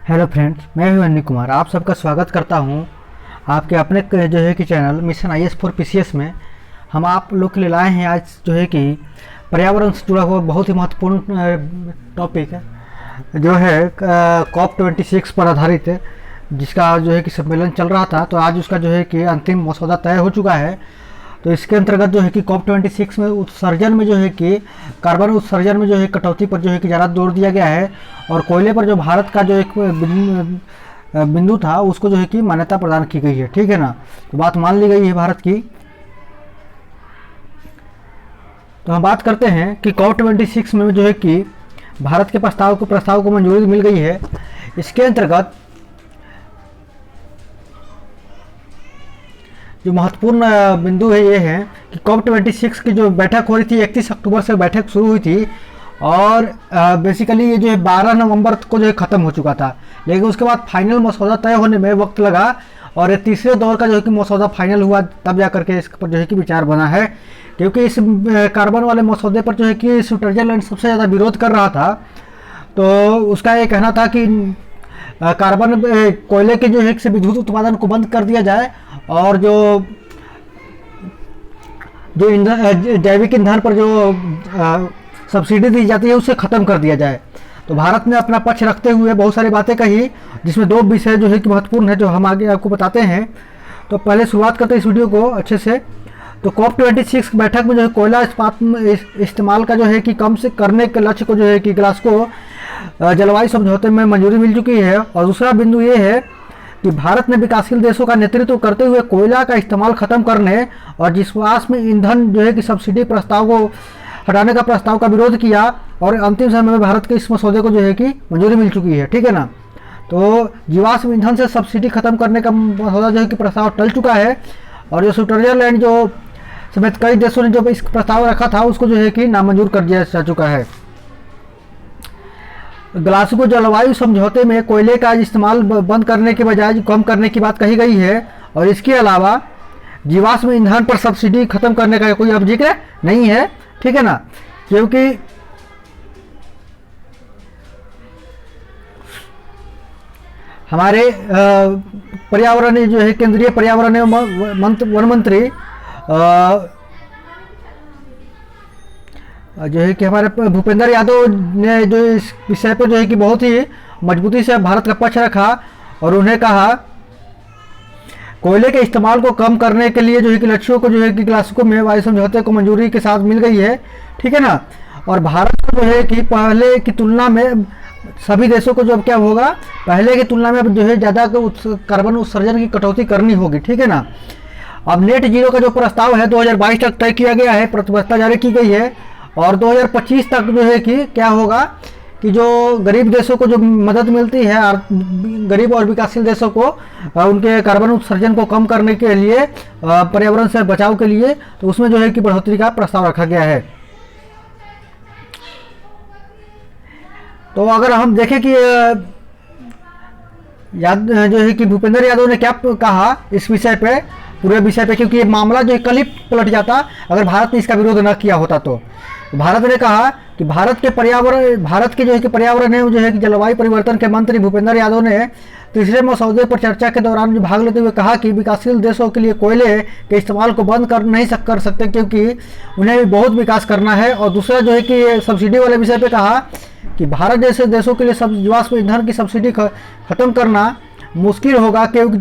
Hello friends, मैं हूं अन्नी कुमार। आप सबका स्वागत करता हूं आपके अपने जो है कि channel mission IAS for PCS में। हम आप लोग के लिए लाए हैं आज जो है कि पर्यावरण से जुड़ा हुआ बहुत ही महत्वपूर्ण टॉपिक है, जो है COP26 पर आधारित है, जिसका जो है कि सम्मेलन चल रहा था। तो आज उसका जो है कि अंतिम मसौदा तय हो चुका है। तो इसके अंतर्गत जो है कि COP26 में उत्सर्जन में जो है कि कार्बन उत्सर्जन में जो है कटौती पर जो है कि ज़्यादा जोर दिया गया है, और कोयले पर जो भारत का जो एक बिंदु था उसको जो है कि मान्यता प्रदान की गई है। ठीक है ना, तो बात मान ली गई है भारत की। तो हम बात करते हैं कि COP26 में जो है कि भारत के प्रस्ताव को मंजूरी मिल गई है। इसके अंतर्गत जो महत्वपूर्ण बिंदु है ये है कि COP26 की जो बैठक हो रही थी 31 अक्टूबर से बैठक शुरू हुई थी, और बेसिकली ये जो है 12 नवंबर को जो है ख़त्म हो चुका था। लेकिन उसके बाद फाइनल मसौदा तय होने में वक्त लगा, और ये तीसरे दौर का जो है कि मसौदा फाइनल हुआ, तब जा करके इस पर जो है कि विचार बना है। क्योंकि इस कार्बन वाले मसौदे पर जो है कि स्विट्जरलैंड सबसे ज़्यादा विरोध कर रहा था। तो उसका ये कहना था कि कार्बन कोयले के जो है से विद्युत उत्पादन को बंद कर दिया जाए, और जो ईंधन जैविक ईंधन पर जो सब्सिडी दी जाती है उसे ख़त्म कर दिया जाए। तो भारत ने अपना पक्ष रखते हुए बहुत सारी बातें कही, जिसमें दो विषय जो है कि महत्वपूर्ण है, जो हम आगे आपको बताते हैं। तो पहले शुरुआत करते हैं इस वीडियो को अच्छे से। तो COP26 बैठक में जो है कोयला इस्पात इस्तेमाल का जो है कि कम से करने के लक्ष्य को जो है कि ग्लासगो जलवायु समझौते में मंजूरी मिल चुकी है। और दूसरा बिंदु ये है कि भारत ने विकासशील देशों का नेतृत्व करते हुए कोयला का इस्तेमाल खत्म करने और जीवाश्म ईंधन जो है कि सब्सिडी प्रस्ताव को हटाने का प्रस्ताव का विरोध किया, और अंतिम समय में भारत के इस मसौदे को जो है कि मंजूरी मिल चुकी है। ठीक है ना, तो जीवाश्म ईंधन से सब्सिडी खत्म करने का मसौदा जो है कि प्रस्ताव टल चुका है, और जो स्विट्जरलैंड जो समेत कई देशों ने जो इस प्रस्ताव रखा था उसको जो है कि नामंजूर कर दिया जा चुका है। ग्लासगो जलवायु समझौते में कोयले का इस्तेमाल बंद करने के बजाय कम करने की बात कही गई है, और इसके अलावा जीवाश्म ईंधन पर सब्सिडी खत्म करने का कोई अब जिक्र नहीं है। ठीक है ना, क्योंकि हमारे पर्यावरण जो है केंद्रीय पर्यावरण वन मंत्री जो है कि हमारे भूपेंद्र यादव ने जो इस विषय पर जो है कि बहुत ही मजबूती से भारत का पक्ष रखा, और उन्हें कहा कोयले के इस्तेमाल को कम करने के लिए जो है कि लक्ष्यों को जो है कि ग्लासगो में वायु समझौते को मंजूरी के साथ मिल गई है। ठीक है ना, और भारत को जो है कि पहले की तुलना में सभी देशों को जो अब क्या होगा, पहले की तुलना में अब जो है ज़्यादा कार्बन उत्सर्जन की कटौती करनी होगी। ठीक है ना, अब नेट जीरो का जो प्रस्ताव है 2022 तक तय किया गया है, प्रतिबद्धता जारी की गई है, और 2025 तक जो है कि क्या होगा कि जो गरीब देशों को जो मदद मिलती है, गरीब और विकासशील देशों को उनके कार्बन उत्सर्जन को कम करने के लिए, पर्यावरण से बचाव के लिए, तो उसमें जो है कि बढ़ोतरी का प्रस्ताव रखा गया है। तो अगर हम देखें कि जो है कि भूपेंद्र यादव ने क्या कहा इस विषय पे, पूरे विषय पे, क्योंकि ये मामला जो है कल ही पलट जाता अगर भारत ने इसका विरोध न किया होता। तो भारत ने कहा कि भारत के जो है कि पर्यावरण है जो है कि जलवायु परिवर्तन के मंत्री भूपेंद्र यादव ने तीसरे मसौदे पर चर्चा के दौरान भाग लेते हुए कहा कि विकासशील देशों के लिए कोयले के इस्तेमाल को बंद कर सकते, क्योंकि उन्हें भी बहुत विकास करना है। और दूसरा जो है कि सब्सिडी वाले विषय पे कहा कि भारत जैसे देशों के लिए जीवाश्म ईंधन की सब्सिडी खत्म करना मुश्किल होगा, क्योंकि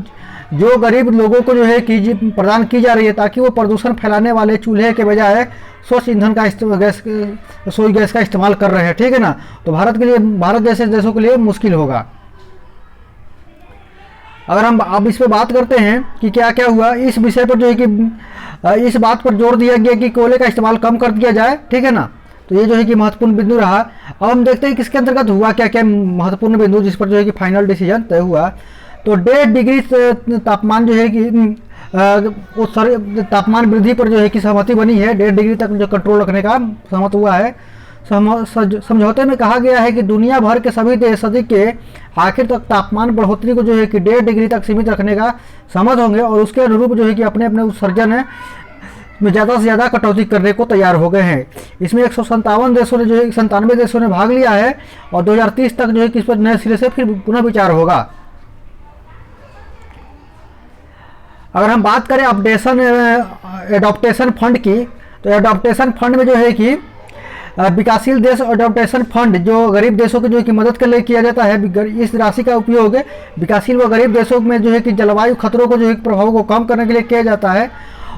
जो गरीब लोगों को जो है कि प्रदान की जा रही है, ताकि वो प्रदूषण फैलाने वाले चूल्हे के बजाय स्वच्छ ईंधन का रसोई गैस का इस्तेमाल कर रहे हैं। ठीक है ना, तो भारत जैसे देशों के लिए मुश्किल होगा। अगर हम अब इस पर बात करते हैं कि क्या क्या हुआ इस विषय पर, जो है कि इस बात पर जोर दिया गया कि कोयले का इस्तेमाल कम कर दिया जाए। ठीक है ना, तो ये जो है कि महत्वपूर्ण बिंदु रहा। अब हम देखते हैं कि इसके अंतर्गत हुआ क्या क्या महत्वपूर्ण बिंदु, जिस पर जो है कि फाइनल डिसीजन तय हुआ। तो 1.5 डिग्री तापमान जो है कि तापमान वृद्धि पर जो है कि सहमति बनी है। 1.5 डिग्री तक जो कंट्रोल रखने का सहमत हुआ है। समझौते में कहा गया है कि दुनिया भर के सभी देश सदी के आखिर तक तापमान बढ़ोतरी को जो है कि 1.5 डिग्री तक सीमित रखने का सहमत होंगे, और उसके अनुरूप जो है कि अपने अपने उत्सर्जन है में ज़्यादा से ज़्यादा कटौती करने को तैयार हो गए हैं। इसमें 157 देशों ने जो है 97 देशों ने भाग लिया है और 2030 तक जो है कि इस पर नए सिरे से फिर पुनः विचार होगा। अगर हम बात करें एडॉप्टेशन फंड की, तो एडॉप्टेशन फंड में जो है कि विकासशील देश एडॉप्टेशन फंड जो गरीब देशों की जो है कि मदद के लिए किया जाता है। इस राशि का उपयोग विकासशील व गरीब देशों में जो है कि जलवायु खतरों को जो है प्रभाव को कम करने के लिए किया जाता है।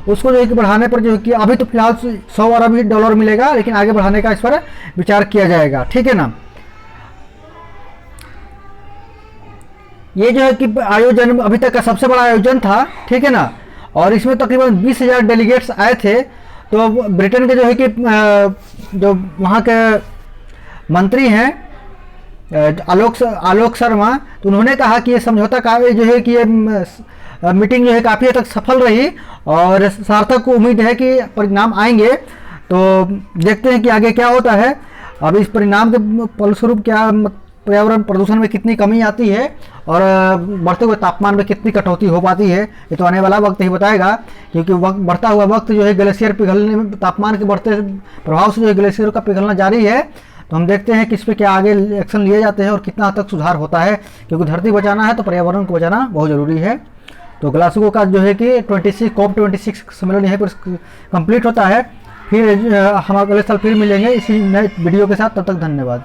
उसको जो है कि बढ़ाने पर जो है कि अभी तो फिलहाल 100 अरब डॉलर मिलेगा, लेकिन आगे बढ़ाने का इस पर विचार किया जाएगा। ठीक है ना। ये जो है कि आयोजन अभी तक का सबसे बड़ा आयोजन था। ठीक है ना। और इसमें तकरीबन 20,000 डेलीगेट्स आए थे। तो ब्रिटेन के जो है कि जो वहाँ के मंत्री हैं आलोक शर्मा, तो उन्होंने कहा कि ये समझौता काफ़ी जो है कि ये मीटिंग जो है काफ़ी हद तक सफल रही और सार्थक को उम्मीद है कि परिणाम आएंगे। तो देखते हैं कि आगे क्या होता है। अब इस परिणाम के फलस्वरूप क्या पर्यावरण प्रदूषण में कितनी कमी आती है और बढ़ते हुए तापमान में कितनी कटौती हो पाती है, ये तो आने वाला वक्त ही बताएगा। क्योंकि बढ़ता हुआ वक्त जो है ग्लेशियर पिघलने में, तापमान के बढ़ते प्रभाव से जो है ग्लेशियर का पिघलना जारी है। तो हम देखते हैं कि इस पर क्या आगे एक्शन लिए जाते हैं और कितना हद तक सुधार होता है। क्योंकि धरती बचाना है तो पर्यावरण को बचाना बहुत ज़रूरी है। तो ग्लासगो का जो है कि COP26 सम्मेलन यहीं पर कंप्लीट होता है। फिर हम अगले साल फिर मिलेंगे इसी नए वीडियो के साथ। तब तक धन्यवाद।